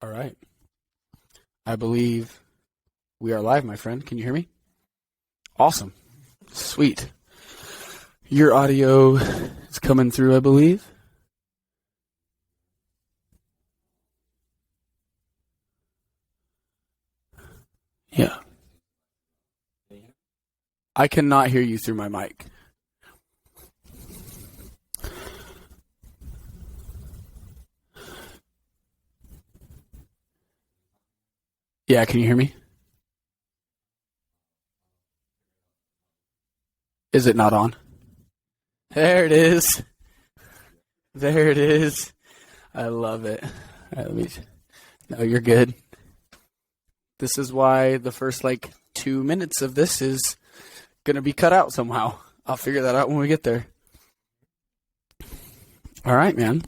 All right. I believe we are live, my friend. Can you hear me? Awesome. Sweet. Your audio is coming through, I believe. Yeah. I cannot hear you through my mic. Yeah, can you hear me? Is it not on? There it is. There it is. I love it. All right, no, you're good. This is why the first 2 minutes of this is going to be cut out somehow. I'll figure that out when we get there. All right, man.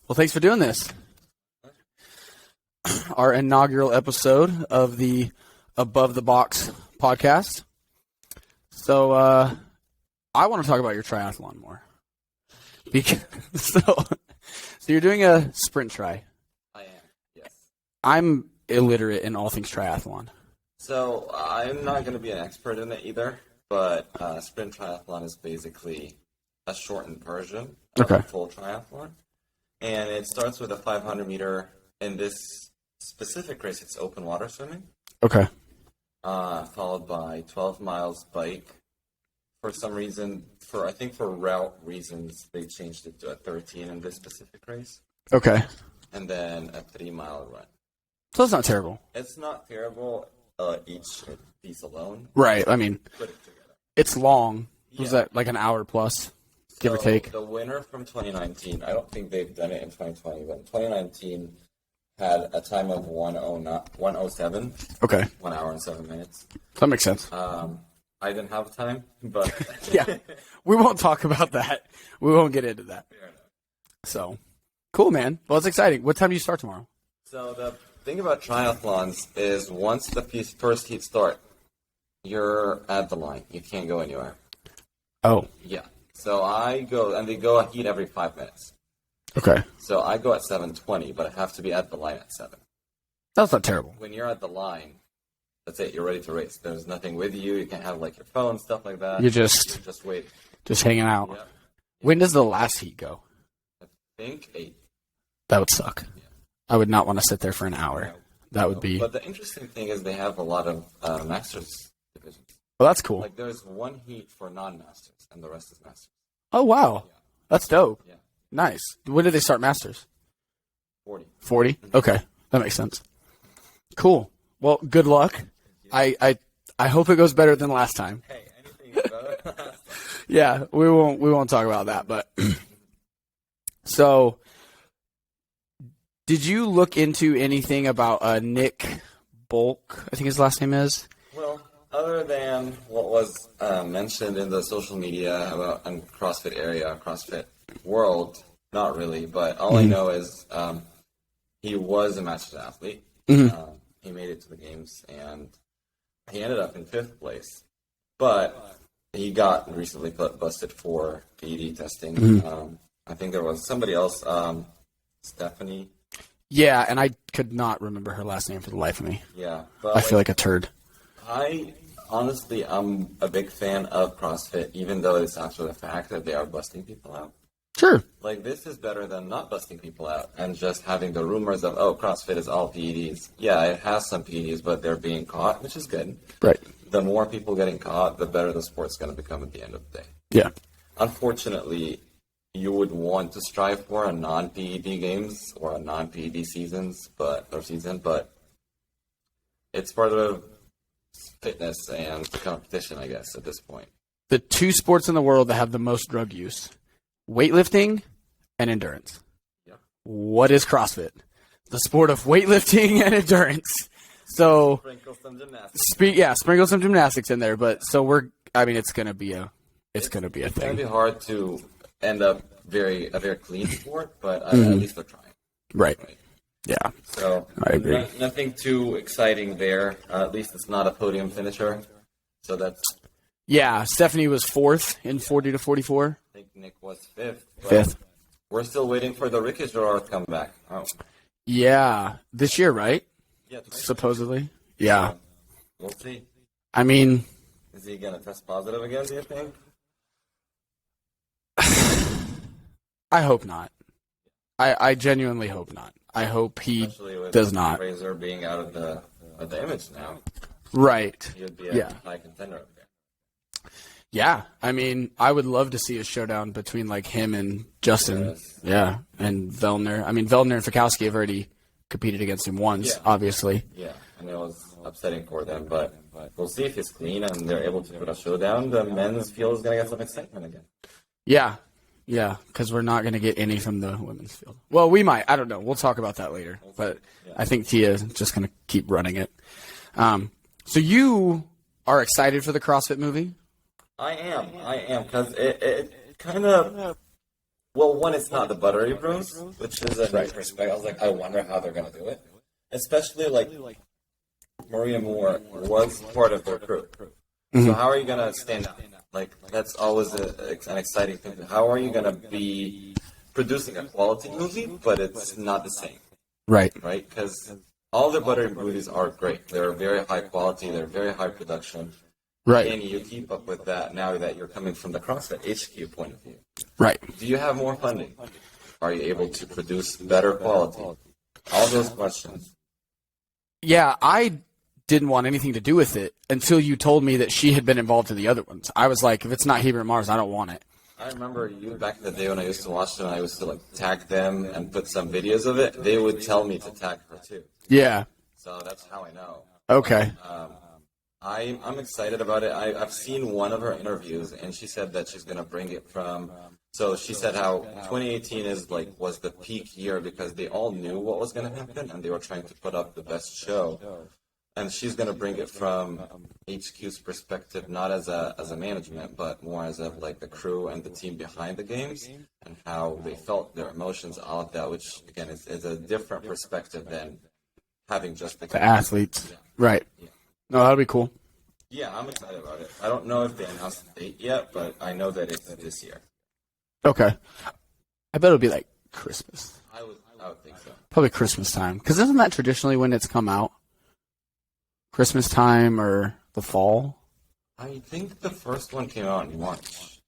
Well, thanks for doing this. Our inaugural episode of the Above the Box podcast. So I want to talk about your triathlon more. So you're doing a sprint tri. I am, yes. I'm illiterate in all things triathlon. So I'm not going to be an expert in it either, but sprint triathlon is basically a shortened version of a full triathlon. And it starts with a 500 meter. In this specific race, it's open water swimming. Okay. Followed by 12 miles bike. For some reason, I think for route reasons, they changed it to a 13 in this specific race. Okay. And then a 3-mile run. So it's not terrible. It's not terrible, each piece alone. Right. I mean, Put it together. it's long. Yeah. Was that like an hour plus, give or take? The winner from 2019, I don't think they've done it in 2020, but in 2019 had a time of 1:07. Okay. 1 hour and 7 minutes. That makes sense. I didn't have time, but Yeah. We won't talk about that. We won't get into that. fair enough. So, cool, man. Well, it's exciting. What time do you start tomorrow? So the thing about triathlons is once the first heat start, you're at the line. You can't go anywhere. Oh, Yeah. So I go, and they go a heat every 5 minutes. okay. So I go at 7:20, but I have to be at the line at 7. That's not terrible. When you're at the line, that's it. You're ready to race. There's nothing with you. You can't have your phone, stuff like that. You're just waiting. hanging out. Yeah. When does the last heat go? I think 8. That would suck. Yeah. I would not want to sit there for an hour. That would be. But the interesting thing is they have a lot of masters divisions. Well, that's cool. There's one heat for non-masters, and the rest is masters. Oh, wow. Yeah. That's dope. Yeah. Nice. When did they start Masters? 40. 40? Okay. That makes sense. Cool. Well, good luck. I hope it goes better than last time. Hey, anything better? Yeah, we won't talk about that, but so did you look into anything about Nick Bulk, I think his last name is? Well, other than what was mentioned in the social media about CrossFit area, CrossFit world, not really, but all I know is he was a masters athlete. He made it to the games, and he ended up in 5th place. But he got recently busted for PED testing. I think there was somebody else, Stephanie. Yeah, and I could not remember her last name for the life of me. Yeah. But I feel like a turd. I'm a big fan of CrossFit, even though it's after the fact that they are busting people out. Sure. This is better than not busting people out and just having the rumors of, CrossFit is all PEDs. Yeah, it has some PEDs, but they're being caught, which is good. Right. The more people getting caught, the better the sport's going to become at the end of the day. Yeah. Unfortunately, you would want to strive for a non-PED games or a non-PED season, but it's part of fitness and competition, I guess, at this point. The two sports in the world that have the most drug use, weightlifting and endurance. Yep. What is CrossFit? The sport of weightlifting and endurance. So Sprinkle some gymnastics. Sprinkle some gymnastics in there, but so it's gonna be a thing. It's gonna be hard to end up a very clean sport, but at least they're trying. Right. Yeah. So I agree. Nothing too exciting there. At least it's not a podium finisher. So that's. Yeah, Stephanie was 4th in 40 to 44. I think Nick was 5th. 5th. We're still waiting for the Ricky Gerard comeback. Oh. Yeah, this year, right? Yeah, Supposedly. Yeah. We'll see. I mean, Is he gonna test positive again? Do you think? I hope not. I genuinely hope not. I hope he Especially with does not. Fraser being out of the image now. Right. He would be a high contender up there. Yeah. I mean, I would love to see a showdown between like him and Justin. Yes. Yeah. And Vellner. I mean, Vellner and Fikowski have already competed against him once, obviously. Yeah, and it was upsetting for them, but we'll see if he's clean and they're able to put a showdown. The men's field is going to get some excitement again. Yeah. Yeah, because we're not going to get any from the women's field. Well, we might. I don't know. We'll talk about that later. But I think Tia is just going to keep running it. So you are excited for the CrossFit movie? I am, because it kind of, well, one, it's not the Buttery Bros, which is a nice perspective. I was like, I wonder how they're going to do it. Especially, like, Maria Moore was part of their crew. So how are you going to stand out? Like, that's always an exciting thing. How are you going to be producing a quality movie, but it's not the same? Right. Right? Because all the Buttery movies are great. They're very high quality. They're very high production. Right. And you keep up with that now that you're coming from the CrossFit HQ point of view. Right. Do you have more funding? Are you able to produce better quality? All those questions. Yeah, I didn't want anything to do with it until you told me that she had been involved in the other ones. I was like, if it's not Hebrew and Mars, I don't want it. I remember you back in the day when I used to watch them, I used to like tag them and put some videos of it. They would tell me to tag her too. Yeah. So that's how I know. Okay. I'm excited about it. I've seen one of her interviews, and she said that she's going to bring it from. So she said how 2018 was the peak year because they all knew what was going to happen, and they were trying to put up the best show. And she's going to bring it from HQ's perspective, not as a management, but more as like the crew and the team behind the games, and how they felt their emotions, all of that, which again is a different perspective than having just the athletes. Yeah. Right. Yeah. No, that'll be cool. Yeah, I'm excited about it. I don't know if they announced the date yet, but I know that it's this year. Okay. I bet it'll be like Christmas. I would think so. Probably Christmas time. Because isn't that traditionally when it's come out? Christmas time or the fall? I think the first one came out in March.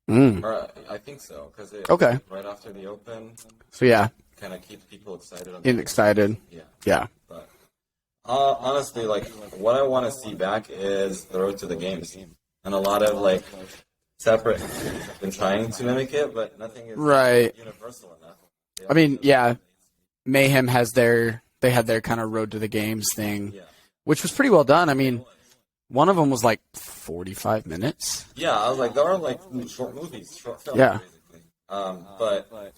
Or I think so, because okay. Right after the Open. So yeah. Kind of keeps people excited. Excited. Yeah. Yeah. But honestly, like what I want to see back is the road to the games, and a lot of like separate have been trying to mimic it, but nothing is universal enough. I mean, yeah. Mayhem had their kind of road to the games thing. Yeah. Which was pretty well done. I mean, one of them was like 45 minutes. Yeah, I was like, there are like short movies, short films, basically. But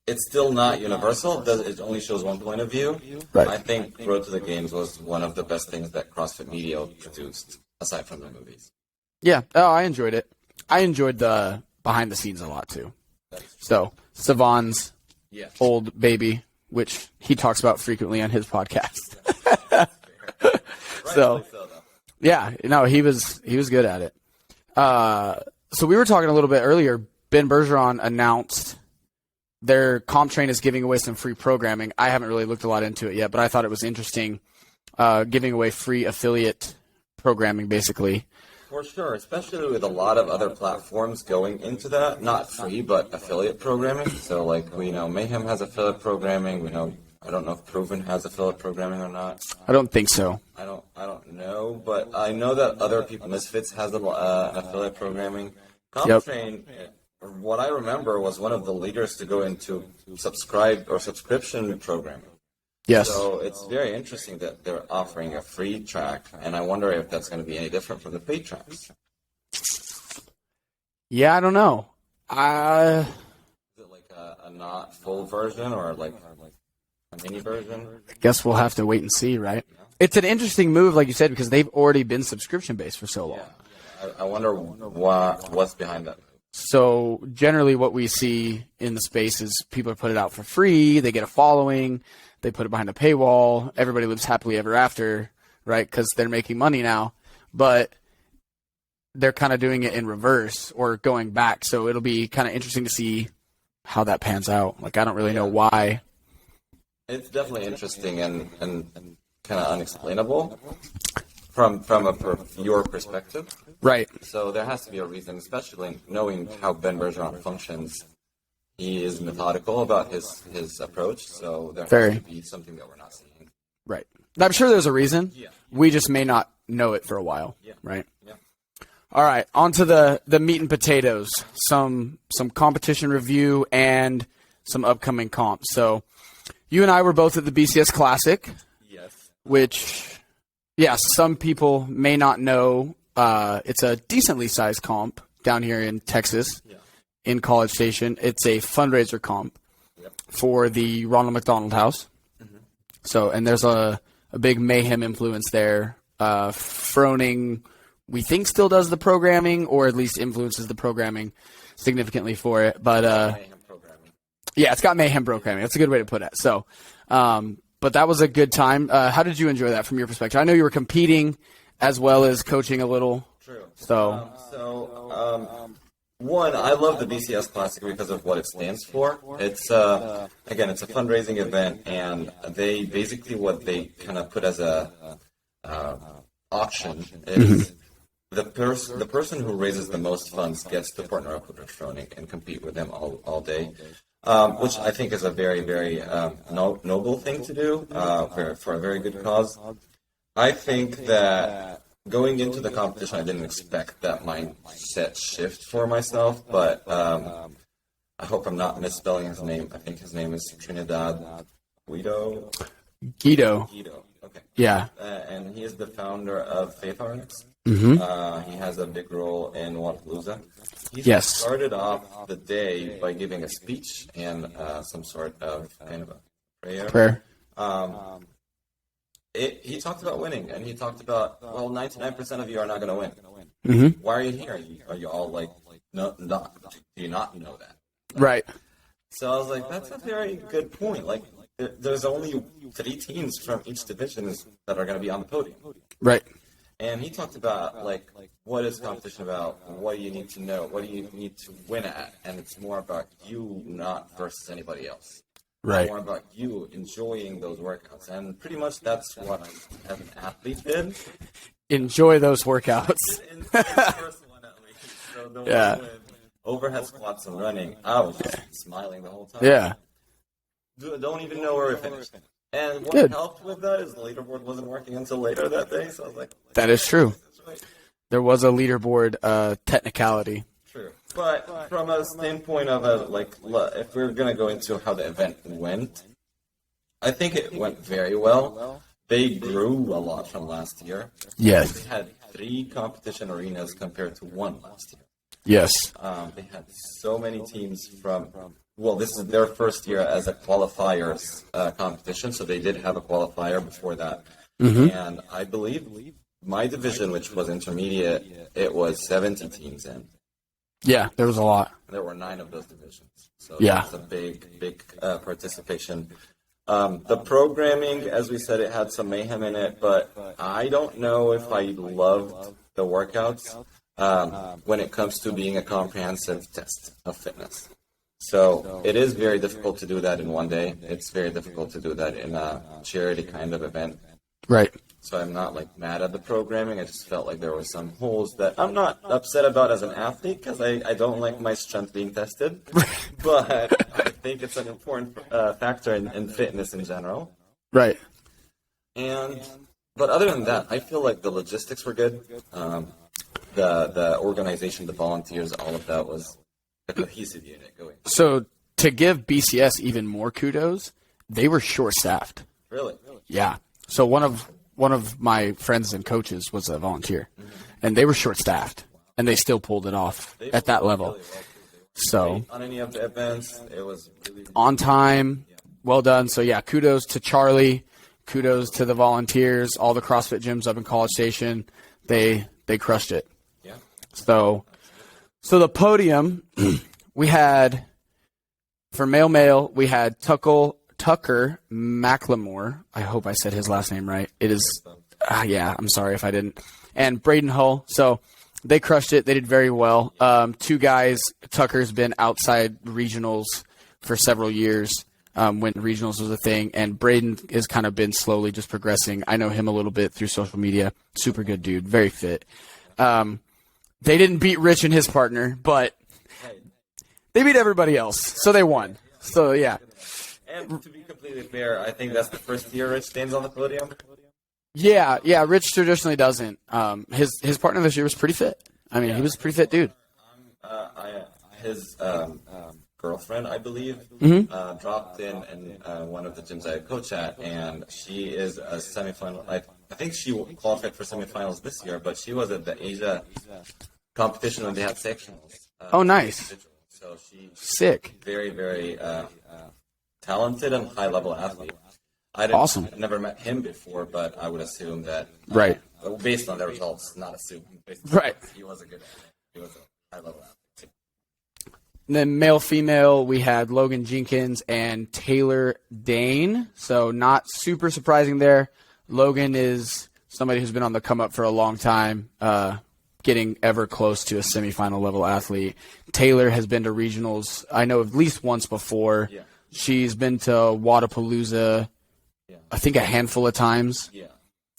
it's still not universal. It only shows one point of view. Right. I think Road to the Games was one of the best things that CrossFit Media produced, aside from the movies. Yeah. Oh, I enjoyed it. I enjoyed the behind the scenes a lot too. So, Savon's old baby, which he talks about frequently on his podcast. So, yeah, no, he was good at it. So we were talking a little bit earlier. Ben Bergeron announced their CompTrain is giving away some free programming. I haven't really looked a lot into it yet, but I thought it was interesting, giving away free affiliate programming, basically. For sure, especially with a lot of other platforms going into that, not free, but affiliate programming. So, like, we know Mayhem has affiliate programming. We know, I don't know if Proven has affiliate programming or not. I don't think so. I don't know, but I know that other people, Misfits has an affiliate programming. CompTrain, what I remember, was one of the leaders to go into subscription programming. Yes. So it's very interesting that they're offering a free track, and I wonder if that's going to be any different from the paid tracks. Yeah, I don't know. Is it like a not full version or like a mini version? I guess we'll have to wait and see, right? Yeah. It's an interesting move, like you said, because they've already been subscription-based for so long. Yeah. I wonder what's behind that. So generally what we see in the space is people put it out for free, they get a following, they put it behind a paywall, everybody lives happily ever after, right, because they're making money now. But they're kind of doing it in reverse or going back, so it'll be kind of interesting to see how that pans out. Like, I don't really know why It's definitely interesting and kind of unexplainable from your perspective. Right. So there has to be a reason, especially knowing how Ben Bergeron functions. He is methodical about his approach, so there has to be something that we're not seeing. Right. I'm sure there's a reason. Yeah. We just may not know it for a while. Yeah. Right. Yeah. All right. On to the meat and potatoes. Some competition review and some upcoming comps. So you and I were both at the BCS Classic. Yes. Which, some people may not know. It's a decently sized comp down here in Texas. Yeah. In College Station. It's a fundraiser comp for the Ronald McDonald House. Mm-hmm. So, and there's a big Mayhem influence there. Froning, we think, still does the programming, or at least influences the programming significantly for it. But Mayhem programming. Yeah, it's got Mayhem programming. That's a good way to put it. So, but that was a good time. How did you enjoy that from your perspective? I know you were competing as well as coaching a little. True. So, one, I love the BCS Classic because of what it stands for. It's again, it's a fundraising event, and they basically what they kind of put as a auction is the person who raises the most funds gets to partner up with Froning and compete with them all day, which I think is a very, very noble thing to do for a very good cause. I think that going into the competition, I didn't expect that mindset shift for myself, but I hope I'm not misspelling his name. I think his name is Trinidad Guido. Okay. Yeah. And he is the founder of Faith RX. Mm-hmm. He has a big role in Wapalooza. He started off the day by giving a speech and some sort of kind of a prayer. He talked about winning, and he talked about, 99% of you are not going to win. Mm-hmm. Why are you here? Are you all like, no, do you not know that? Right. So I was like, that's a very good point. Like, there's only 3 teams from each division that are going to be on the podium. Right. And he talked about, like, what is competition about? What do you need to know? What do you need to win at? And it's more about you, not versus anybody else. Right. More about you enjoying those workouts. And pretty much that's what I, as an athlete, did. Enjoy those workouts. In the first one, at least. So the one with overhead squats and running, I was just smiling the whole time. Yeah. Don't even know where we finished. And what helped with that is the leaderboard wasn't working until later that day. So I was like, that is true. Right. There was a leaderboard technicality. True. But from a standpoint of if we're going to go into how the event went, I think it went very well. They grew a lot from last year. Yes. They had 3 competition arenas compared to 1 last year. Yes. They had so many teams from, this is their first year as a qualifiers competition, so they did have a qualifier before that. Mm-hmm. And I believe my division, which was intermediate, it was 70 teams in. Yeah, there was a lot. There were 9 of those divisions. So that's a big participation. The programming, as we said, it had some mayhem in it, but I don't know if I loved the workouts when it comes to being a comprehensive test of fitness. So it is very difficult to do that in one day. It's very difficult to do that in a charity kind of event. Right. So I'm not mad at the programming. I just felt like there were some holes that I'm not upset about as an athlete because I don't like my strength being tested. But I think it's an important factor in fitness in general. Right. But other than that, I feel like the logistics were good. The organization, the volunteers, all of that was a cohesive unit going. So to give BCS even more kudos, they were short-staffed. Really? Yeah. So one of my friends and coaches was a volunteer, and they were short-staffed, and they still pulled it off at that level. Really well. So on any of the events, it was really on time, well done. So yeah, kudos to Charlie, kudos to the volunteers, all the CrossFit gyms up in College Station. They crushed it. Yeah. So the podium, we had for male, we had Tucker Macklemore. I hope I said his last name right. It is, I'm sorry if I didn't. And Braden Hull. So they crushed it. They did very well. 2 guys. Tucker's been outside regionals for several years. when regionals was a thing. And Braden has kind of been slowly just progressing. I know him a little bit through social media. Super good dude, very fit. They didn't beat Rich and his partner, but they beat everybody else, so they won. So, yeah. And to be completely fair, I think that's the first year Rich stands on the podium. Yeah, Rich traditionally doesn't. His partner this year was pretty fit. I mean, he was a pretty fit dude. His girlfriend, I believe, dropped in one of the gyms I coach at, and she is a semifinal. I think she qualified for semifinals this year, but she was at the Asia competition when they had sectionals. Oh, nice. So she's sick. Very, very talented and high-level athlete. Awesome. I've never met him before, but I would assume that, right, based on the results, not assume. Right. He was a good athlete. He was a high-level athlete. And then male-female, we had Logan Jenkins and Taylor Dane. So not super surprising there. Logan is somebody who's been on the come-up for a long time, getting ever close to a semifinal level athlete. Taylor has been to regionals, I know, at least once before. Yeah. She's been to Wadapalooza, I think a handful of times. Yeah.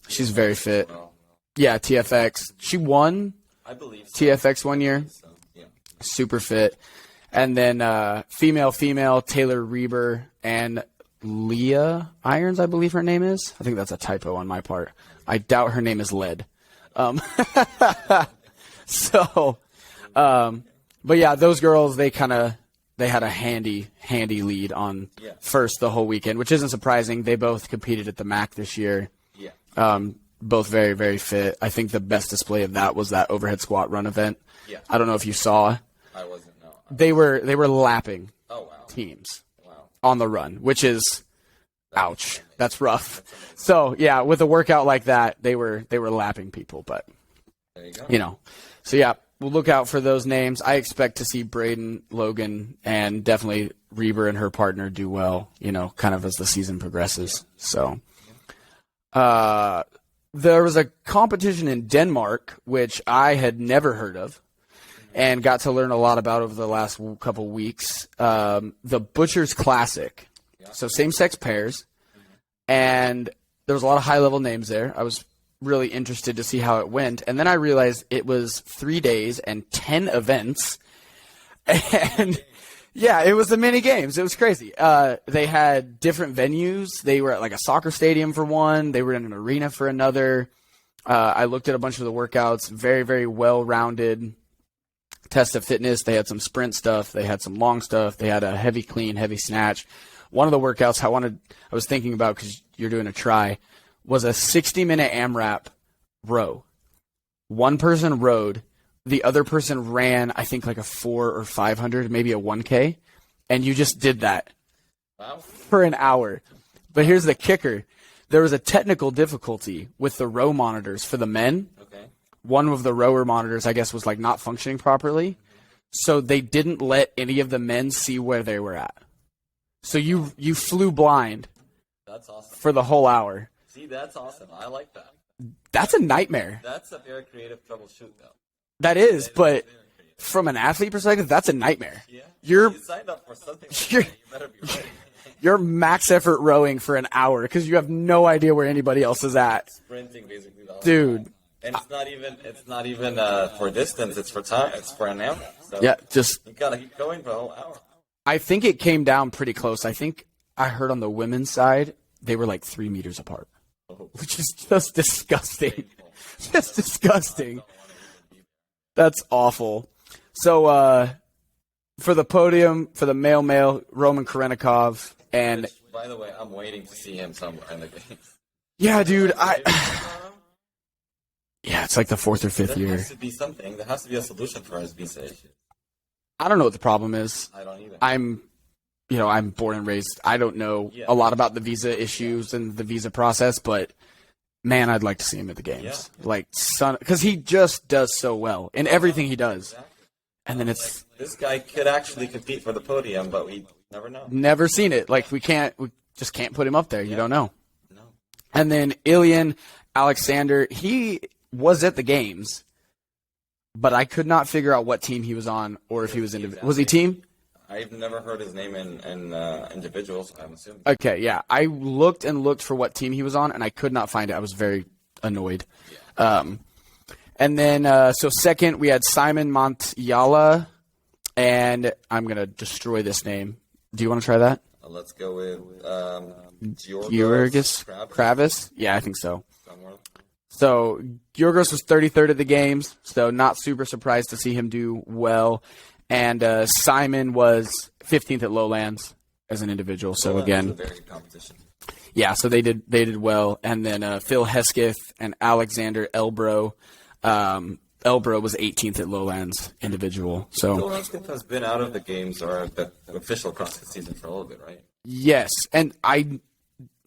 She's very fit. Yeah, TFX. She won, I believe, TFX one year. So, yeah. Super fit. And then female, Taylor Reber and Leah Irons, I believe her name is. I think that's a typo on my part. I doubt her name is Led. But yeah, those girls, they had a handy lead on first the whole weekend, which isn't surprising. They both competed at the MAC this year. Yeah. Both very, very fit. I think the best display of that was that overhead squat run event. Yeah. I don't know if you saw. I wasn't, no. They were lapping teams Wow. on the run, which is ouch. That's rough. So yeah, with a workout like that, they were lapping people, but There you go. you know. So yeah, we'll look out for those names. I expect to see Braden, Logan, and definitely Reber and her partner do well, kind of as the season progresses. So there was a competition in Denmark, which I had never heard of and got to learn a lot about over the last couple weeks. The Bcs Classic. So same-sex pairs. And there was a lot of high-level names there. I was really interested to see how it went. And then I realized it was 3 days and 10 events. And yeah, it was the mini games. It was crazy. They had different venues. They were at like a soccer stadium for one. They were in an arena for another. I looked at a bunch of the workouts. Very, very well-rounded test of fitness. They had some sprint stuff. They had some long stuff. They had a heavy clean, heavy snatch. One of the workouts I was thinking about, because you're doing a try, was a 60-minute AMRAP row. One person rowed. The other person ran, I think, like a 400 or 500, maybe a 1K, and you just did that for an hour. But here's the kicker. There was a technical difficulty with the row monitors for the men. Okay. One of the rower monitors, I guess, was like not functioning properly. So they didn't let any of the men see where they were at. So you flew blind. That's awesome. For the whole hour. See, that's awesome. I like that. That's a nightmare. That's a very creative troubleshoot, though. That is, but from an athlete perspective, that's a nightmare. Yeah. You signed up for something. You're, you better be ready. You're max effort rowing for an hour because you have no idea where anybody else is at. Sprinting basically the whole Dude. time. And it's not even for distance, it's for time, it's for an hour. So yeah, just you gotta keep going for a whole hour. I think it came down pretty close. I think I heard on the women's side they were like 3 meters apart. Which is just disgusting. Just disgusting. That's awful. So for the podium, for the male, Roman Karenikov, and Which, by the way, I'm waiting to see him somewhere in the game. yeah, dude, yeah, it's like the 4th or 5th year. There has to be something. There has to be a solution for his visa issue. I don't know what the problem is. I don't either. I'm born and raised. I don't know a lot about the visa issues and the visa process, but man, I'd like to see him at the games. Yeah. Because he just does so well in everything he does. Exactly. And then it's this guy could actually compete for the podium, but we never know. never seen it. Like we just can't put him up there. You don't know. No. And then Ilian Alexander, he was at the games, but I could not figure out what team he was on or if he was individual. Was he team? I've never heard his name in individuals, I'm assuming. Okay, yeah. I looked and looked for what team he was on, and I could not find it. I was very annoyed. And then, so second, we had Simon Montiala, and I'm going to destroy this name. Do you want to try that? Let's go with Georgos Kravis? Yeah, I think so. So Georgos was 33rd at the games, so not super surprised to see him do well. And Simon was 15th at Lowlands as an individual. So again, very good competition. Yeah, so they did well. And then Phil Hesketh and Alexander Elbro. Elbro was 18th at Lowlands individual. So Phil Hesketh has been out of the games or the official CrossFit season for a little bit, right? yes, and I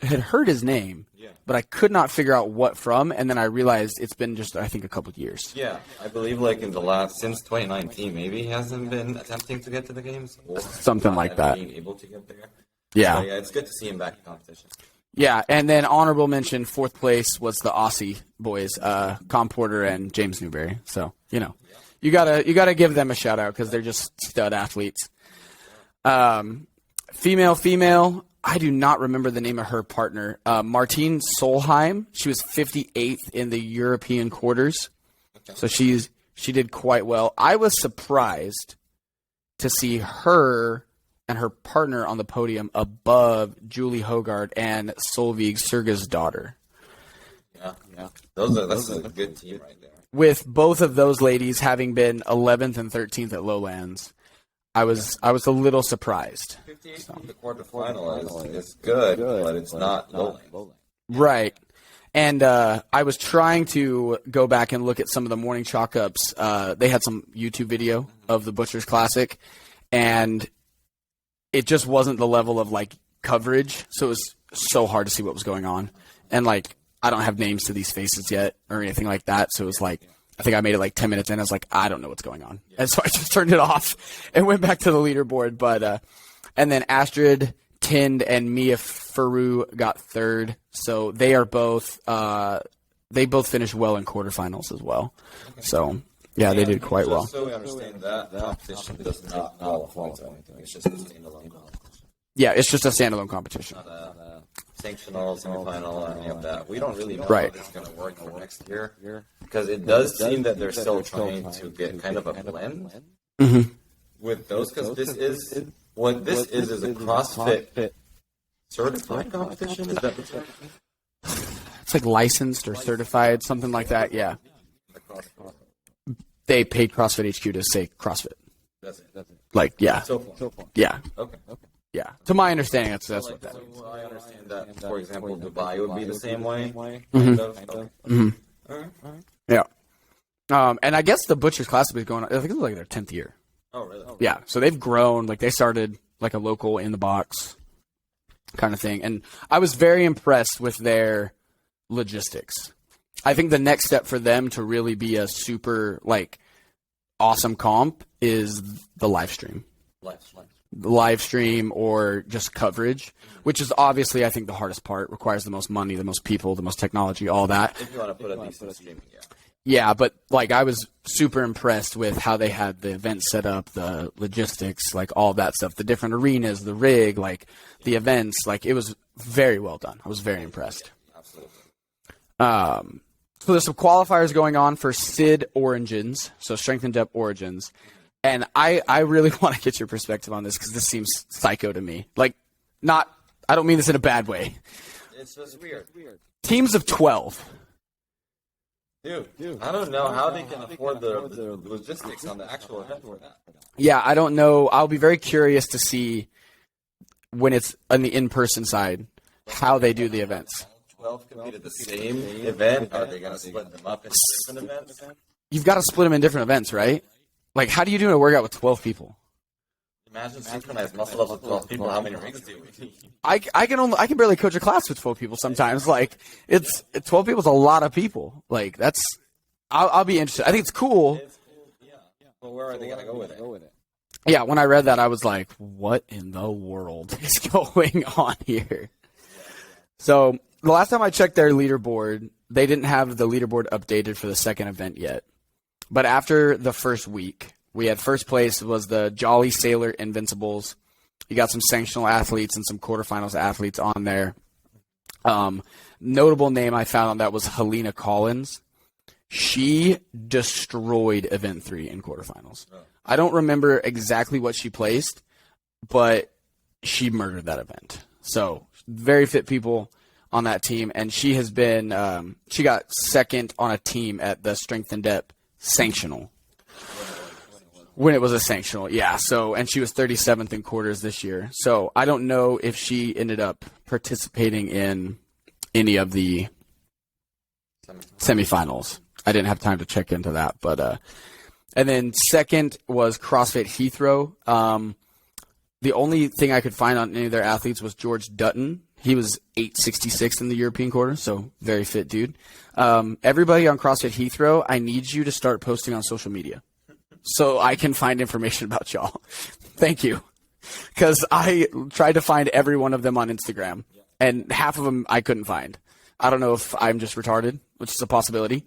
had heard his name, but I could not figure out what from. And then I realized it's been just, I think, a couple of years. Yeah, I believe in the since 2019, maybe he hasn't been attempting to get to the games. Or Something like that. Being able to get there. Yeah. So, yeah, it's good to see him back in competition. Yeah, and then honorable mention, fourth place was the Aussie boys, Com Porter and James Newberry. So, you gotta give them a shout out because they're just stud athletes. Female, I do not remember the name of her partner. Martine Solheim. She was 58th in the European quarters. So she did quite well. I was surprised to see her and her partner on the podium above Julie Hogard and Solveig Surga's daughter. Yeah. That's a good team right there. With both of those ladies having been 11th and 13th at Lowlands, I was a little surprised. 58 in the quarterfinal is good, but it's not Lowlands. Right. And I was trying to go back and look at some of the morning chalk-ups. They had some YouTube video of the Butchers Classic, and it just wasn't the level of, coverage. So it was so hard to see what was going on. And, I don't have names to these faces yet or anything like that. So it was I think I made it 10 minutes in. I was I don't know what's going on. And so I just turned it off and went back to the leaderboard. But and then Astrid Tind and Mia Faru got third. So they are both they both finished well in quarterfinals as well. Okay. So yeah, they did quite well. So we understand that competition does not qualify to anything. It's just a standalone competition. Yeah, it's just a standalone competition. Not a sanctional, semifinal, or any of that. We don't really know Right. how this is going to work for next year because it does seem that they're still trying to get kind of a blend with those because this is a CrossFit certified competition. Is that the term? It's licensed or certified, something like that. Yeah. They paid CrossFit HQ to say CrossFit. That's it. Yeah. So far. Yeah. Okay. Yeah. To my understanding, that's what that means. So I understand that, for example, Dubai would be the same way. Yeah. And I guess the Butchers Classic is going on, I think it's their 10th year. Oh, really? Yeah. So they've grown. They started a local in the box kind of thing. And I was very impressed with their logistics. I think the next step for them to really be a super, awesome comp is the live stream. Live stream or just coverage, which is obviously, I think, the hardest part. Requires the most money, the most people, the most technology, all that. If you want to put a decent streaming, yeah. Yeah, but I was super impressed with how they had the event set up, the logistics, all that stuff, the different arenas, the rig, the events. It was very well done. I was very impressed. Yeah, absolutely. So there's some qualifiers going on for SID Origins, so Strength and Depth Origins. And I really want to get your perspective on this because this seems psycho to me. I don't mean this in a bad way. It's just weird. Teams of 12. Dude, I don't know how they can afford the logistics on the actual event for that. Yeah, I don't know. I'll be very curious to see when it's on the in-person side how they do the events. 12 compete at the same event? Are they going to split them up into different events? You've got to split them in different events, right? How do you do a workout with 12 people? Imagine synchronized muscle ups with 12 people. How many rigs do we need? I can barely coach a class with 12 people sometimes. 12 people is a lot of people. I'll be interested. I think it's cool. It's cool, yeah. But where are they going to go with it? Yeah, when I read that, I was like, what in the world is going on here? So the last time I checked their leaderboard, they didn't have the leaderboard updated for the second event yet. But after the first week, We had first place was the Jolly Sailor Invincibles. You got some sanctional athletes and some quarterfinals athletes on there. Notable name I found on that was Helena Collins. She destroyed Event 3 in quarterfinals. I don't remember exactly what she placed, but she murdered that event. So very fit people on that team, and she has been she got second on a team at the Strength and Depth Sanctional. When it was a sanctional, yeah. So, and she was 37th in quarters this year. So I don't know if she ended up participating in any of the semifinals. I didn't have time to check into that, but and then second was CrossFit Heathrow. The only thing I could find on any of their athletes was George Dutton. He was 866 in the European quarter, so very fit dude. Everybody on CrossFit Heathrow, I need you to start posting on social media so I can find information about y'all. Thank you. Because I tried to find every one of them on Instagram, and half of them I couldn't find. I don't know if I'm just retarded, which is a possibility,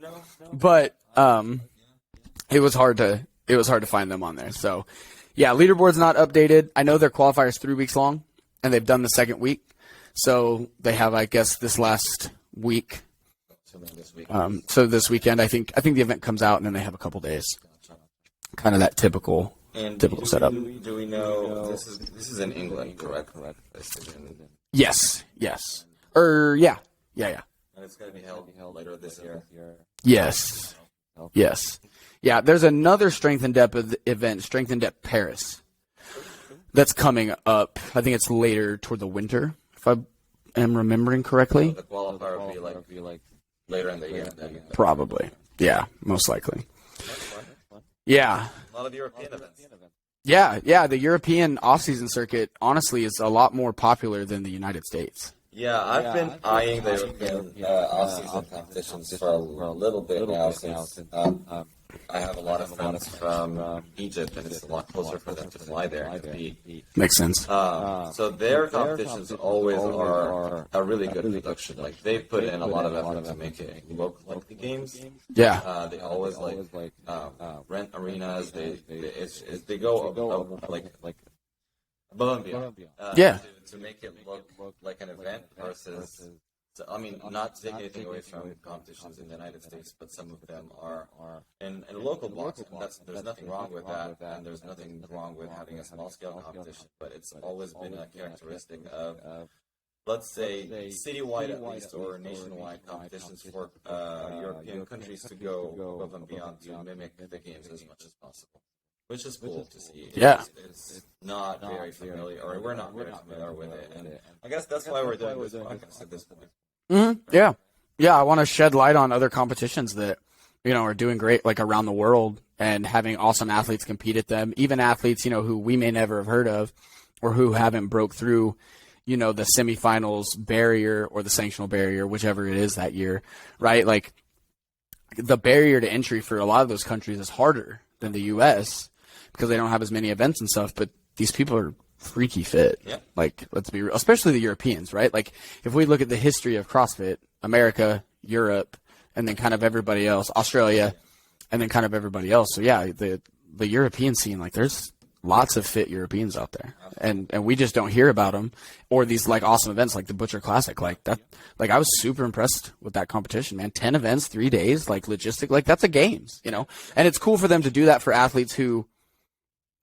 but it was hard to find them on there. So, yeah, leaderboard's not updated. I know their qualifier's 3 weeks long, and they've done the second week. So they have, I guess, this last week. So this weekend, I think the event comes out, and then they have a couple days. Kind of that typical setup. Do we know this is in England, correct? Yes. Yeah. And it's going to be held later this year. Yes. Yeah, there's another Strength and Depth event, Strength and Depth Paris, that's coming up. I think it's later toward the winter, if I am remembering correctly. So the qualifier would be like later in the year. Probably. Yeah, most likely. Yeah. A lot of European events. Yeah. The European off-season circuit, honestly, is a lot more popular than the United States. Yeah, I've been eyeing the European off-season competitions for a little bit now since I have a lot of friends from Egypt, and it's a lot closer for them to fly there and compete. Makes sense. So their competitions always are a really good production. Like, they put in a lot of effort to make it look like the games. Yeah. They always rent arenas. They go above and beyond. To make it look like an event versus. So, I mean, not to take anything away from competitions in the United States, but some of them are in local blocks. And there's nothing wrong with that, and there's nothing wrong with having a small-scale competition. But it's always been a characteristic of, let's say, citywide at least, or nationwide competitions for European countries to go above and beyond to mimic the games as much as possible. Which is cool to see. It's not very familiar, or we're not very familiar with it. And I guess that's why we're doing this podcast at this point. Mm-hmm. Yeah. I want to shed light on other competitions that, are doing great, like around the world, and having awesome athletes compete at them. Even athletes, who we may never have heard of, or who haven't broke through, the semifinals barrier or the sanctional barrier, whichever it is that year, right? Like, the barrier to entry for a lot of those countries is harder than the U.S. because they don't have as many events and stuff, but these people are freaky fit. Yeah. Like, let's be real, especially the Europeans, right? Like, if we look at the history of CrossFit, America, Europe, and then kind of everybody else, Australia, and then kind of everybody else. So, yeah, the European scene, like, there's lots of fit Europeans out there. And we just don't hear about them, or these, like, awesome events like the Butcher Classic. Like, that, like, I was super impressed with that competition, man. 10 events, 3 days, like, logistic, like, that's a games, And it's cool for them to do that for athletes who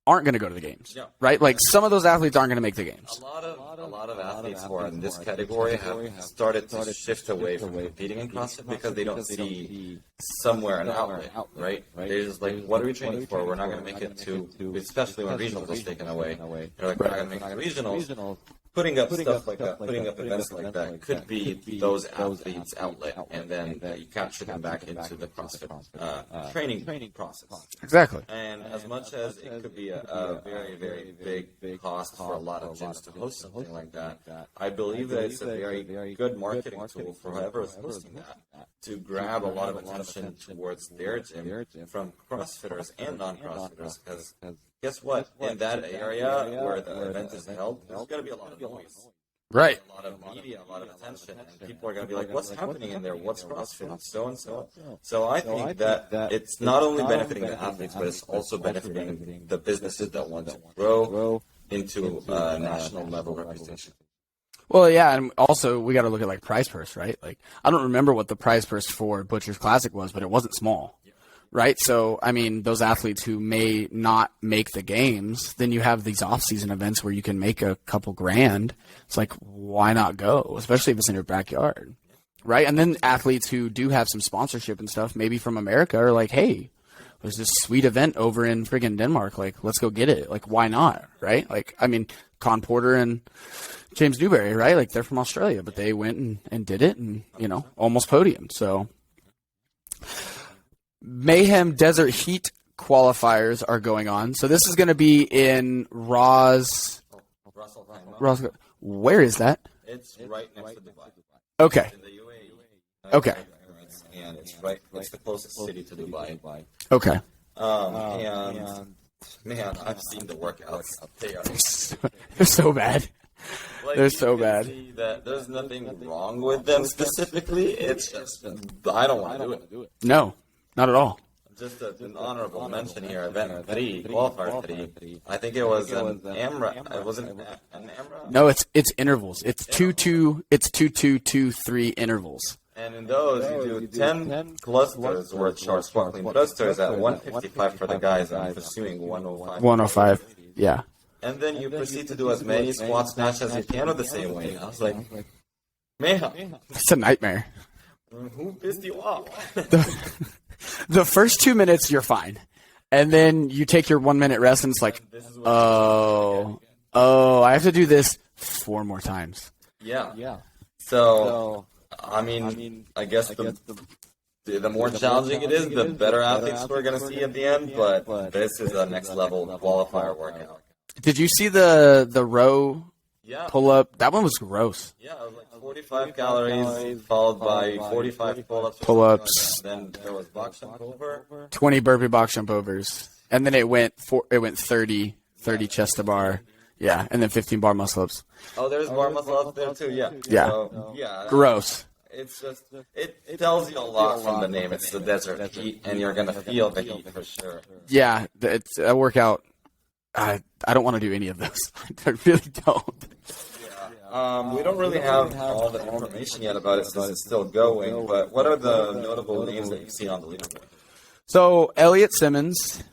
aren't going to go to the games, right? Like, some of those athletes aren't going to make the games. A lot of athletes who are in this category have started to shift away from competing in CrossFit because they don't see somewhere an outlet, right? They're just like, what are we training for? We're not going to make it to, especially when regionals was taken away. They're like, we're not going to make it to regionals. Putting up stuff like that, putting up events like that could be those athletes' outlet, and then you capture them back into the CrossFit training process. Exactly. And as much as it could be a very, very big cost for a lot of gyms to host something like that, I believe that it's a very good marketing tool for whoever is hosting that to grab a lot of attention towards their gym from CrossFitters and non-CrossFitters, because guess what? In that area where the event is held, there's going to be a lot of noise. Right. A lot of media, a lot of attention, and people are going to be like, what's happening in there? What's CrossFit? So and so. So I think that it's not only benefiting the athletes, but it's also benefiting the businesses that want to grow into a national level representation. Well, yeah, and also we got to look at like prize purse, right? Like I don't remember what the prize purse for Butcher's Classic was, but it wasn't small. Right? So, I mean, those athletes who may not make the games, then you have these off-season events where you can make a couple grand. It's like, why not go? Especially if it's in your backyard. Right? And then athletes who do have some sponsorship and stuff, maybe from America, are like, hey, there's this sweet event over in friggin' Denmark. Like, let's go get it. Like, why not? Right? Like, I mean, Con Porter and James Newberry, right? Like, they're from Australia, but they went and did it and, you know, almost podiumed. So Mayhem Desert Heat qualifiers are going on. So this is going to be in Russell. Where is that? It's right next to Dubai. Okay. In the UAE. Okay. And it's the closest city to Dubai. Okay. And man, I've seen the workouts. They are They're so bad. like, They're so you can bad. see that there's nothing wrong with them specifically. It's just I don't want to do it. No, not at all. Just an honorable mention here. Event 3, qualifier 3. I think it was an AMRA. It wasn't an AMRA. No, it's intervals. It's 2-2. It's 2-2-2-3 intervals. And in those, you do 10 clusters worth short sparkling clusters at 155 for the guys and pursuing 105. 105. Yeah. And then you proceed to do as many squat snatch as you can with the same weight. I was like, man, It's a nightmare. who pissed you off? The first 2 minutes, you're fine. And then you take your 1 minute rest, and it's like, oh, I have to do this 4 more times. Yeah. So, I mean, I guess the more challenging it is, the better athletes we're going to see at the end. But this is a next level qualifier workout. Did you see the row Yeah. pull up? That one was gross. Yeah, it was like 45 calories, followed by 45 pull-ups. Pull-ups. Then there was box jump over. 20 burpee box jump overs. And then it went 30 chest to bar. Yeah, and then 15 bar muscle ups. Oh, there's bar muscle up there too. Yeah. Yeah. So, yeah. Gross. It's just it tells you a lot from the name. It's the desert heat, and you're gonna feel the heat for sure. Yeah, it's a workout. I don't want to do any of those. I really don't. We don't really have all the information yet about it since it's still going. But what are the notable names that you've seen on the leaderboard? So Elliot Simmons,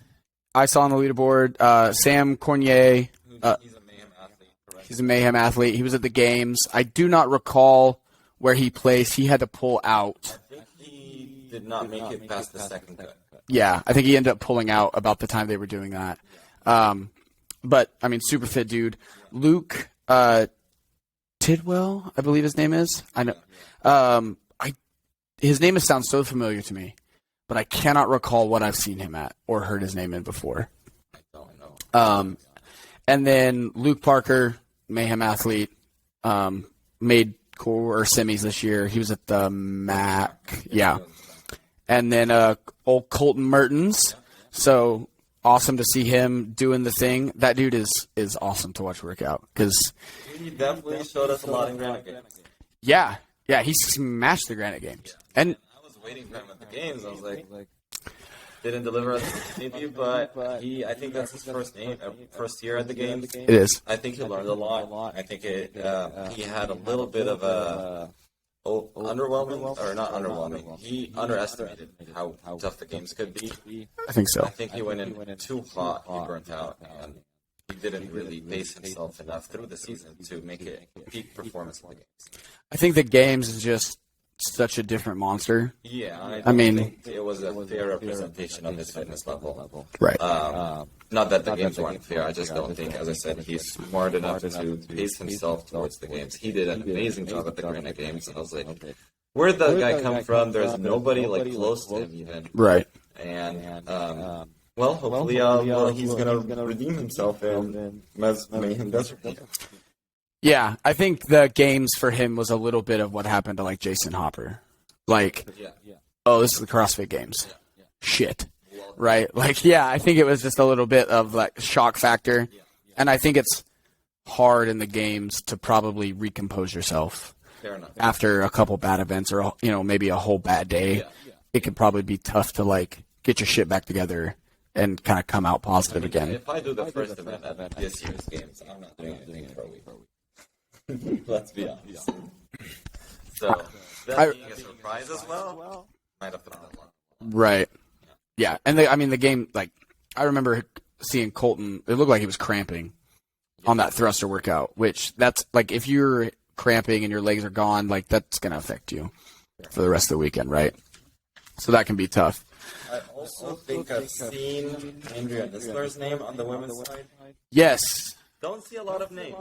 I saw on the leaderboard. Sam Cornier. He's a mayhem athlete. Correct? He's a mayhem athlete. He was at the games. I do not recall where he placed. He had to pull out. I think he did not make it past the second cut. Yeah, I think he ended up pulling out about the time they were doing that. But, I mean, super fit dude. Luke Tidwell, I believe his name is. I know. His name sounds so familiar to me, but I cannot recall what I've seen him at or heard his name in before. I don't know. And then Luke Parker, mayhem athlete, made core or semis this year. He was at the MAC. Yeah. And then old Colton Mertens. So awesome to see him doing the thing. That dude is awesome to watch work out because He definitely showed us a lot in Granite Games. yeah, he smashed the Granite Games. And I was waiting for him at the games. I was like didn't deliver us the debut, but I think that's his first year at the games. it is. I think he learned a lot. I think he had a little bit of a underwhelming, or not underwhelming. He underestimated how tough the games could be. I think so. I think he went in too hot. He burnt out, and he didn't really pace himself enough through the season to make it peak performance in the games. I think the games is just such a different monster. Yeah, I mean, think it was a fair representation of his fitness level. Right. Not that the games weren't fair. I just don't think, as I said, he's smart enough to pace himself towards the games. He did an amazing job at the Granite Games, and I was like, where'd that guy come from? There's nobody like close to him even. Right. And well, hopefully he's gonna redeem himself and Mayhem Desert. Yeah, I think the games for him was a little bit of what happened to like Jason Hopper. Like, oh, this is the CrossFit Games. Shit. Right? Like, yeah, I think it was just a little bit of like shock factor. And I think it's hard in the games to probably recompose yourself. Fair enough. After a couple bad events or, maybe a whole bad day. It could probably be tough to, like, get your shit back together and kind of come out positive again. If I do the first event at this year's games, I'm not doing anything for a week. Let's be honest. So, that being a surprise as well, might have put that one. Right. Yeah. And the game, like, I remember seeing Colton, it looked like he was cramping on that thruster workout, which that's, like, if you're cramping and your legs are gone, like, that's going to affect you for the rest of the weekend, right? So that can be tough. I also think I've seen Andrea Nisler's name on the women's side. Yes. Don't see a lot of names.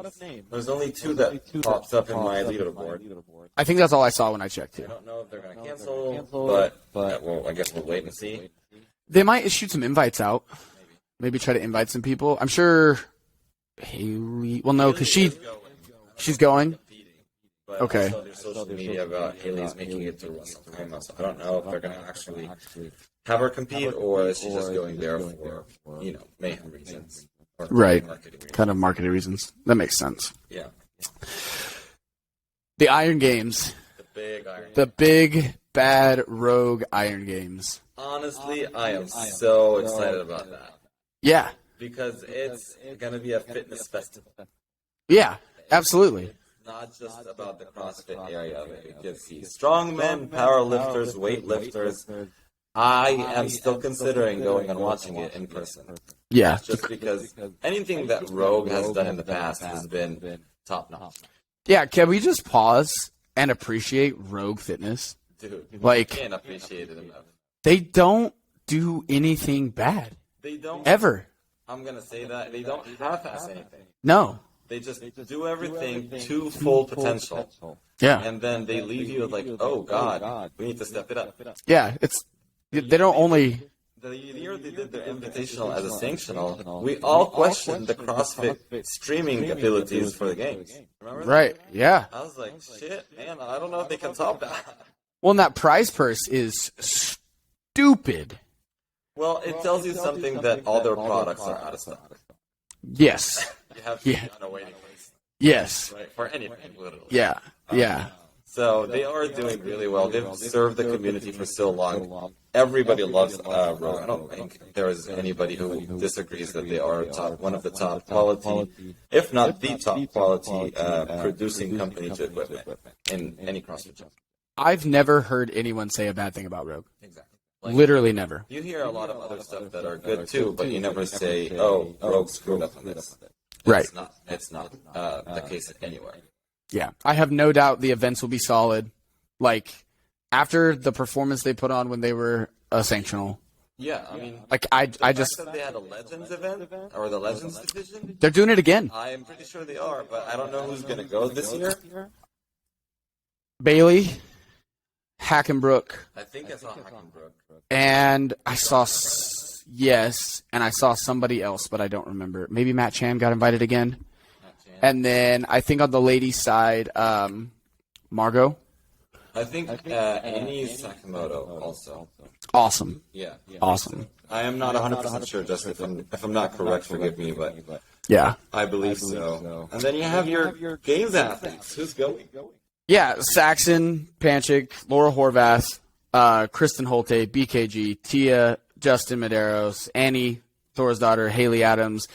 There's only 2 that pops up in my leaderboard. I think that's all I saw when I checked, I too. don't know if they're going to cancel, but well, I guess we'll wait and see. They might shoot some invites out. Maybe try to invite some people. I'm sure Haley... Well, no, because she's going. But okay. Also there's social media about Haley's making it to WrestleMania, so I don't know if they're going to actually have her compete or is she just going there for, mayhem reasons. Right. Marketing reasons. Kind of marketing reasons. That makes sense. Yeah. The Iron Games. The big, bad, rogue Iron Games. Honestly, I am so excited about that. Yeah. Because it's going to be a fitness festival. Yeah, absolutely. Not just about the CrossFit area of it. You can see strongmen, powerlifters, weightlifters. I am still considering going and watching it in person. Yeah. Just because anything that Rogue has done in the past has been top-notch. Yeah, can we just pause and appreciate Rogue Fitness? Dude, like, can't appreciate it enough. They don't do anything bad. They don't. Ever. I'm going to say that. They don't half-ass anything. No. They just do everything to full potential. Yeah. And then they leave you like, oh, God, we need to step it up. Yeah, they don't only... The year they did their Invitational as a sanctional, we all questioned the CrossFit streaming abilities for the games. Remember that? Right, yeah. I was like, shit, man, I don't know if they can top that. Well, and that prize purse is stupid. Well, it tells you something that all their products are out of stock. Yes. You have to be on a waiting list. Yes. Right, for anything, literally. Yeah, yeah. So they are doing really well. They've served the community for so long. Everybody loves Rogue. I don't think there is anybody who disagrees that they are one of the top quality, if not the top quality, producing company to equipment in any CrossFit gym. I've never heard anyone say a bad thing about Rogue. Exactly. Literally never. You hear a lot of other stuff that are good too, but you never say, "Oh, Rogue screwed up on this." Right. It's not the case anywhere. Yeah, I have no doubt the events will be solid. Like, after the performance they put on when they were a sanctional. Yeah, I mean, like I just they had a Legends event or the Legends division. They're doing it again. I am pretty sure they are, but I don't know who's going to go this year. Bailey, Hackenbrook. I think I saw Hackenbrook. And I saw and I saw somebody else, but I don't remember. Maybe Matt Chan got invited again. And then I think on the ladies' side, Margot. I think Annie Sakamoto also. Awesome. Yeah. Awesome. I am not 100% sure, just if I'm not correct, forgive me, but yeah, I believe so. And then you have your games athletes. Who's going? Yeah, Saxon, Panchik, Laura Horvath, Kristen Holte, BKG, Tia, Justin Medeiros, Annie, Thor's daughter, Haley Adams,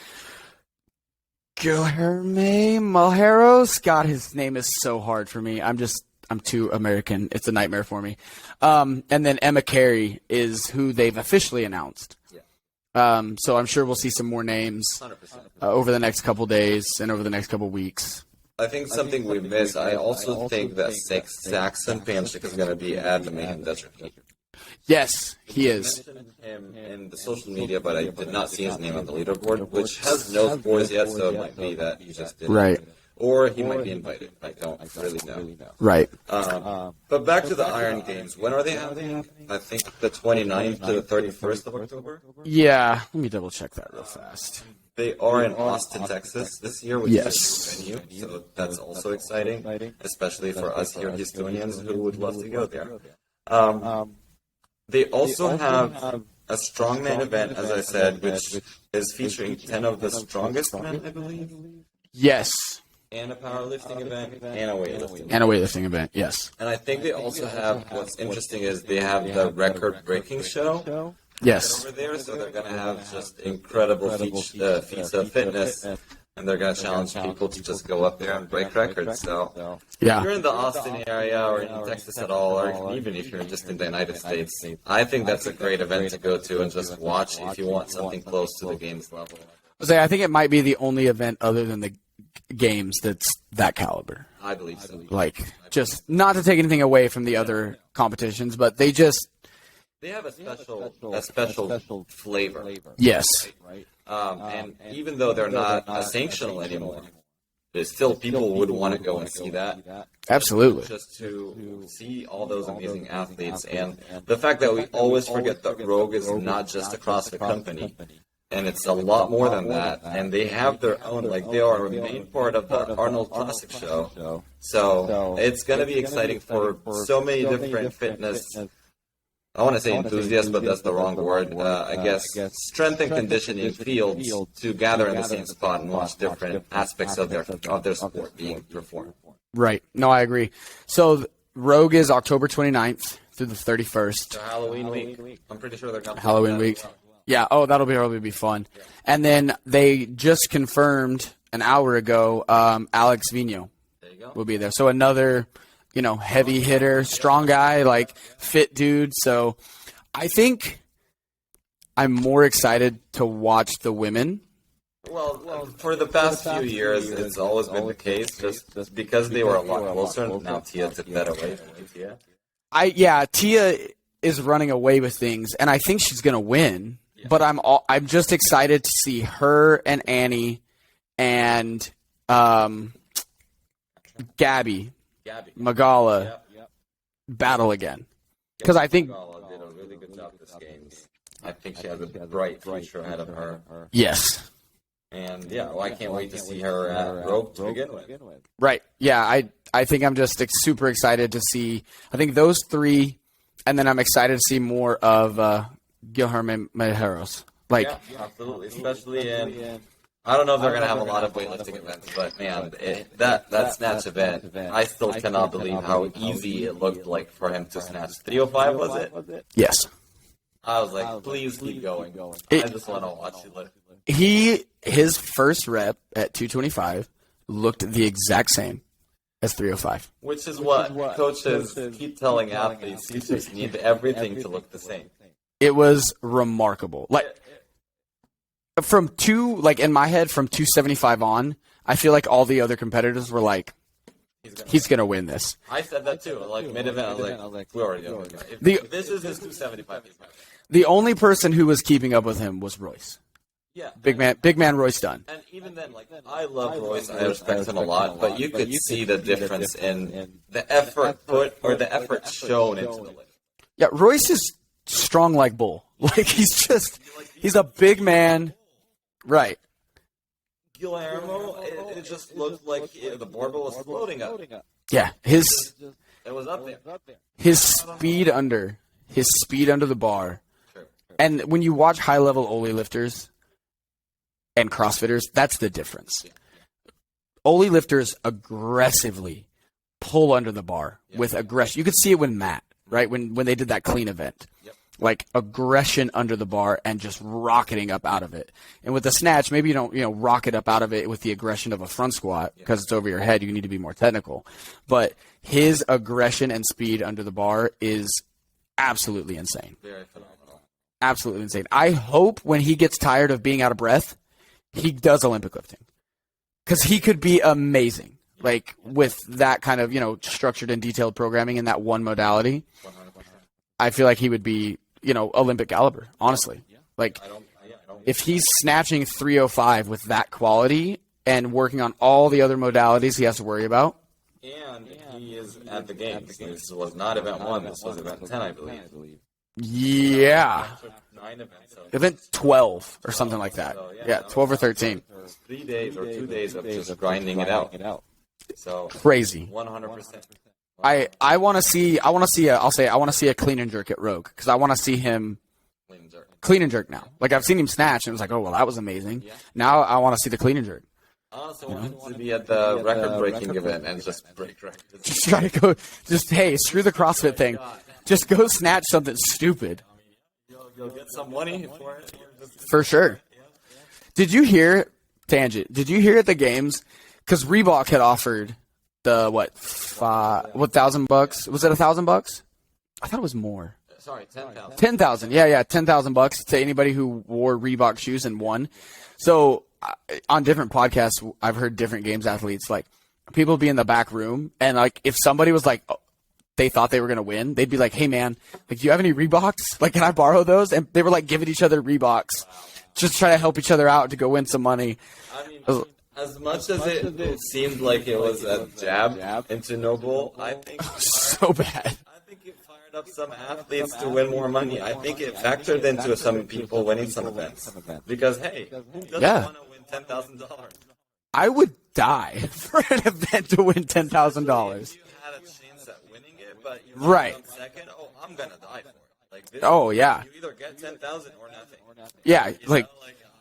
Guilherme Malheiros. God, his name is so hard for me. I'm too American. It's a nightmare for me. And then Emma Carey is who they've officially announced. Yeah. So I'm sure we'll see some more names over the next couple days and over the next couple weeks. I think something we missed. I also think that Saxon Panchik is going to be at the Mayhem Desert. Yes, he is. I mentioned him in the social media, but I did not see his name on the leaderboard, which has no scores yet, so it might be that he just didn't. Right. Or he might be invited. I don't really know. Right. But back to the Iron Games. When are they having? I think the 29th to the 31st of October? Yeah. Let me double check that real fast. They are in Austin, Texas this year, which is a new venue, so that's also exciting, especially for us here Houstonians who would love to go there. They also have a strongman event, as I said, which is featuring 10 of the strongest men, I believe. Yes. And a powerlifting event and a weightlifting. And a weightlifting event, yes. And I think they also have, what's interesting is they have the record-breaking show. Yes. Over there, so they're going to have just incredible feats of fitness, and they're going to challenge people to just go up there and break records. So Yeah. if you're in the Austin area or in Texas at all, or even if you're just in the United States, I think that's a great event to go to and just watch if you want something close to the games level. I think it might be the only event other than the games that's that caliber. I believe so. Like, just not to take anything away from the other competitions, but they have a special flavor. Yes. And even though they're not a sanctional anymore, there's still people would want to go and see that. Absolutely. Just to see all those amazing athletes. And the fact that we always forget that Rogue is not just a CrossFit company. And it's a lot more than that. And they have their own, like, they are a main part of the Arnold Classic show. So it's going to be exciting for so many different fitness, I want to say enthusiasts, but that's the wrong word. I guess strength and conditioning fields to gather in the same spot and watch different aspects of their sport being performed. Right. No, I agree. So Rogue is October 29th through the 31st. So Halloween week. I'm pretty sure they're going to Halloween week. Yeah. Oh, that'll be fun. And then they just confirmed an hour ago, Alex Vigneault will be there. So another, heavy hitter, strong guy, like fit dude. So I think I'm more excited to watch the women. Well, for the past few years, it's always been the case, just because they were a lot closer. Now Tia took that away from Tia. Tia is running away with things, and I think she's going to win. Yeah. But I'm just excited to see her and Annie and Gabby Magala battle again. Because I think Magala did a really good job this games. I think she has a bright future ahead of her. Yes. And I can't wait to see her at Rogue to begin with. Right. Yeah, I think I'm just super excited to see. I think those three, and then I'm excited to see more of Guilherme Medeiros. Absolutely, especially in. I don't know if they're going to have a lot of weightlifting events, but man, that snatch event, I still cannot believe how easy it looked like for him to snatch. 305 was it? Yes. I was like, please keep going. I just want to watch it. His first rep at 225 looked the exact same as 305. Which is what coaches keep telling athletes. You just need everything to look the same. It was remarkable. In my head, from 275 on, I feel like all the other competitors were like, he's going to win this. I said that too. Mid-event, I was like, we already know. If this is his 275, he's going to win. The only person who was keeping up with him was Royce. Yeah. Big man Royce Dunn. And even then, I love Royce. I respect him a lot, but you could see the difference in the effort put or the effort shown into the lift. Yeah, Royce is strong like bull. He's a big man. Right. Guillermo, it just looked like the barbell was floating up. Yeah, it was up there. His speed under the bar. Sure. And when you watch high-level Oli lifters and CrossFitters, that's the difference. Yeah. Oli lifters aggressively pull under the bar with aggression. You could see it when Matt, right, when they did that clean event. Yep. Like aggression under the bar and just rocketing up out of it. And with the snatch, maybe you don't, rocket up out of it with the aggression of a front squat because it's over your head. You need to be more technical. But his aggression and speed under the bar is absolutely insane. Very phenomenal. Absolutely insane. I hope when he gets tired of being out of breath, he does Olympic lifting because he could be amazing. Like with that kind of, structured and detailed programming in that one modality. 100%. I feel like he would be, Olympic caliber, honestly. Like, if he's snatching 305 with that quality and working on all the other modalities he has to worry about. And he is at the games. This was not event 1. This was event 10, I believe. Yeah. 9 events. Event 12 or something like that. Yeah, 12 or 13. 3 days or 2 days of just grinding it out. So crazy. 100%. I want to see a clean and jerk at Rogue because I want to see him clean and jerk now. Like I've seen him snatch and it was like, oh well, that was amazing. Yeah. Now I want to see the clean and jerk. Also wanted to be at the record-breaking event and just break records. Just try to go. Hey, screw the CrossFit thing. Just go snatch something stupid. You'll get some money for it. For sure. Did you hear, tangent, did you hear at the games, because Reebok had offered the, $1,000? Was it $1,000? I thought it was more. Sorry, 10,000. 10,000. Yeah, $10,000 to anybody who wore Reebok shoes and won. So on different podcasts, I've heard different games athletes, like people be in the back room, and like if somebody was like, they thought they were going to win, they'd be like, hey man, like, do you have any Reeboks? Like, can I borrow those? And they were like giving each other Reeboks, just try to help each other out to go win some money. I mean, as much as it seemed like it was a jab into Noble, I think so bad. I think it fired up some athletes to win more money. I think it factored into some people winning some events. Because, hey, who doesn't want to win $10,000? I would die for an event to win $10,000. You had a chance at winning it, but you're right. Second, I'm going to die for it. Like this, yeah. You either get 10,000 or nothing. Yeah, like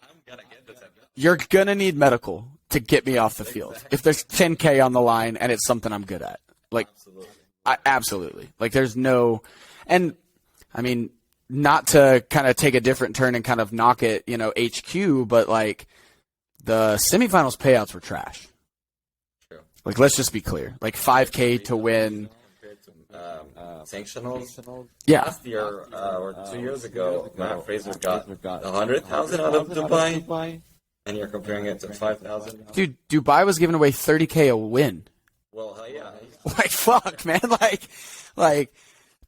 I'm going to get the 10,000. You're going to need medical to get me off the field. If there's 10K on the line and it's something I'm good at. Like, absolutely. Like, there's no, and I mean, not to kind of take a different turn and kind of knock it, HQ, but like the semifinals payouts were trash. True. Like, let's just be clear. Like 5K to win. Sanctionals. Yeah. Last year or 2 years ago, Matt Fraser got 100,000 out of Dubai, and you're comparing it to 5,000. Dude, Dubai was giving away 30K a win. Well, yeah. Like, fuck, man. Like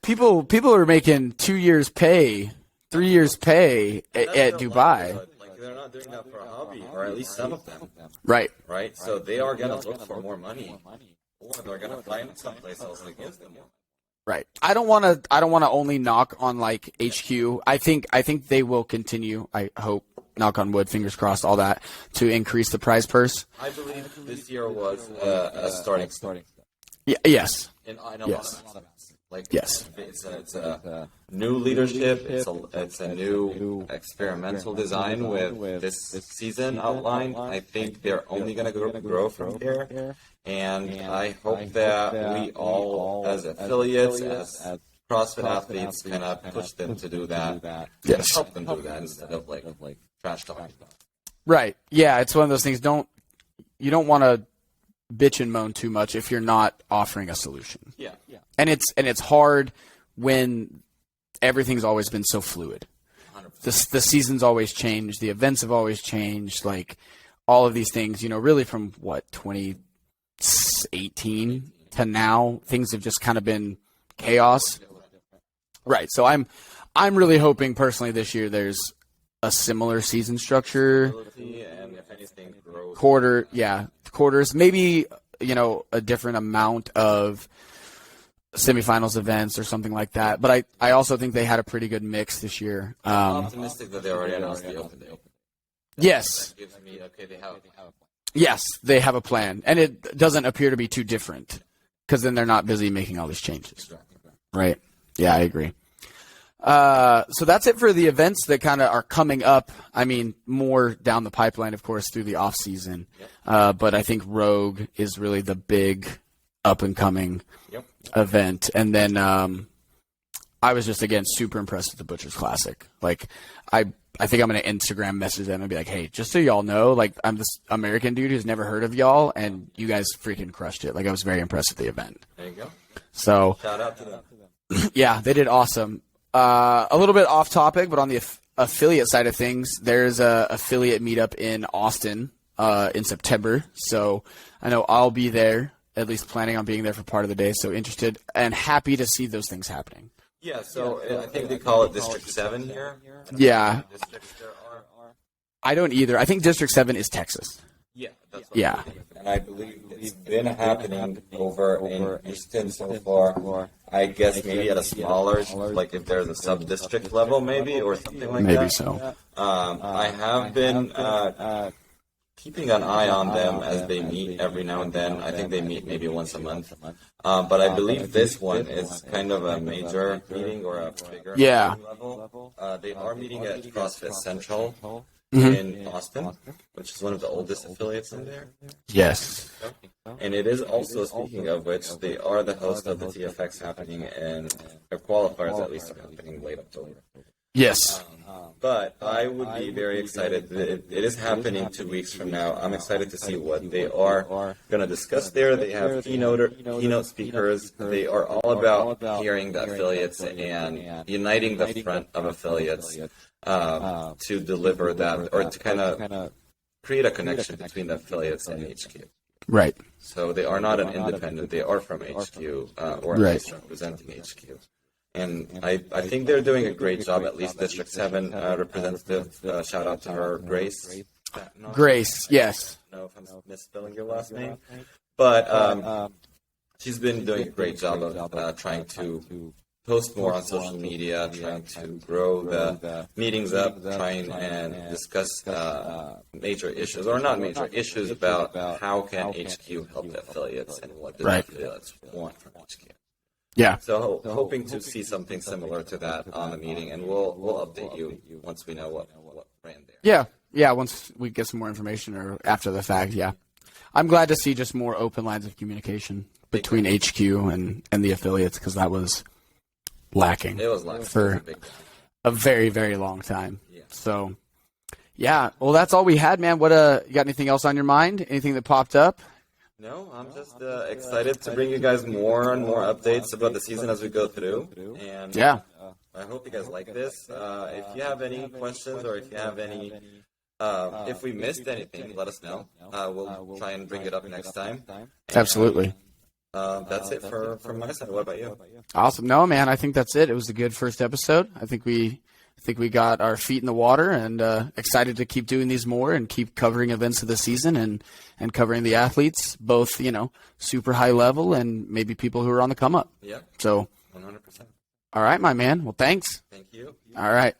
people are making 2 years pay, 3 years pay at Dubai. Like, they're not doing that for a hobby, or at least some of them. Right. Right. So they are gonna look for more money, or they're gonna find someplace else that gives them more. Right. I don't want to only knock on like HQ. I think they will continue. I hope, knock on wood, fingers crossed, all that, to increase the prize purse. I believe this year was a starting. Yeah. Yes. In yes. Like, yes. It's a new leadership. It's a new experimental design with this season outlined. I think they're only going to grow from there. And I hope that we all, as affiliates, as CrossFit athletes, kind of push them to do that. Yes. Help them do that instead of like trash talking. Right. Yeah. It's one of those things. You don't want to bitch and moan too much if you're not offering a solution. Yeah. And it's hard when everything's always been so fluid. 100%. The season's always changed. The events have always changed. Like all of these things, really from 2018 to now, things have just kind of been chaos. Right. So I'm really hoping personally this year there's a similar season structure. And if anything, quarters, maybe, a different amount of semifinals events or something like that. But I also think they had a pretty good mix this year. I'm optimistic that they already announced the open day. Yes. That gives me, they have a plan. Yes, they have a plan. And it doesn't appear to be too different because then they're not busy making all these changes. Right. Yeah, I agree. So that's it for the events that kind of are coming up. I mean, more down the pipeline, of course, through the off season. Yep. But I think Rogue is really the big up and coming event. And then I was just, again, super impressed with the Butchers Classic. Like, I think I'm going to Instagram message them and be like, hey, just so y'all know, like, I'm this American dude who's never heard of y'all, and you guys freaking crushed it. Like, I was very impressed with the event. There you go. So, shout out to them. Yeah, they did awesome. A little bit off topic, but on the affiliate side of things, there's a affiliate meetup in Austin in September. So I know I'll be there, at least planning on being there for part of the day. So interested and happy to see those things happening. Yeah, so I think they call it District 7 here. Yeah. Districts there are. I don't either. I think District 7 is Texas. Yeah. That's yeah. And I believe it's been happening over in Houston so far. I guess maybe at a smaller, like if there's a sub-district level maybe or something like that. Maybe so. I have been keeping an eye on them as they meet every now and then. I think they meet maybe once a month. But I believe this one is kind of a major meeting or a bigger level. They are meeting at CrossFit Central. in Austin, which is one of the oldest affiliates in there. Yes. And it is also, speaking of which, they are the host of the TFX happening in their qualifiers, at least, are happening late October. Yes. But I would be very excited. It is happening 2 weeks from now. I'm excited to see what they are going to discuss there. They have keynote speakers. They are all about hearing the affiliates and uniting the front of affiliates to deliver that, or to kind of create a connection between the affiliates and HQ. Right. So they are not an independent. They are from HQ, or at least representing HQ. And I think they're doing a great job, at least District 7 representative. Shout out to her, Grace. Grace, yes. I don't know if I'm misspelling your last name. But she's been doing a great job of trying to post more on social media, trying to grow the meetings up, trying and discuss major issues, or not major issues, about how can HQ help the affiliates and what the affiliates want from HQ. Yeah. So hoping to see something similar to that on the meeting, and we'll update you once we know what ran there. Yeah. Once we get some more information, or after the fact. Yeah. I'm glad to see just more open lines of communication between HQ and the affiliates, because that was lacking. It was lacking for a very, very long time. Yeah. So, yeah. Well, that's all we had, man. What you got anything else on your mind? Anything that popped up? No, I'm just excited to bring you guys more and more updates about the season as we go through. And yeah, I hope you guys like this. If you have any questions, or if you have any, if we missed anything, let us know. We'll try and bring it up next time. And, absolutely. That's it from my side. What about you? Awesome. No, man, I think that's it. It was a good first episode. I think we got our feet in the water, and excited to keep doing these more and keep covering events of the season and covering the athletes, both, super high level and maybe people who are on the come up. Yeah. So 100%. All right, my man. Well, thanks. Thank you. All right.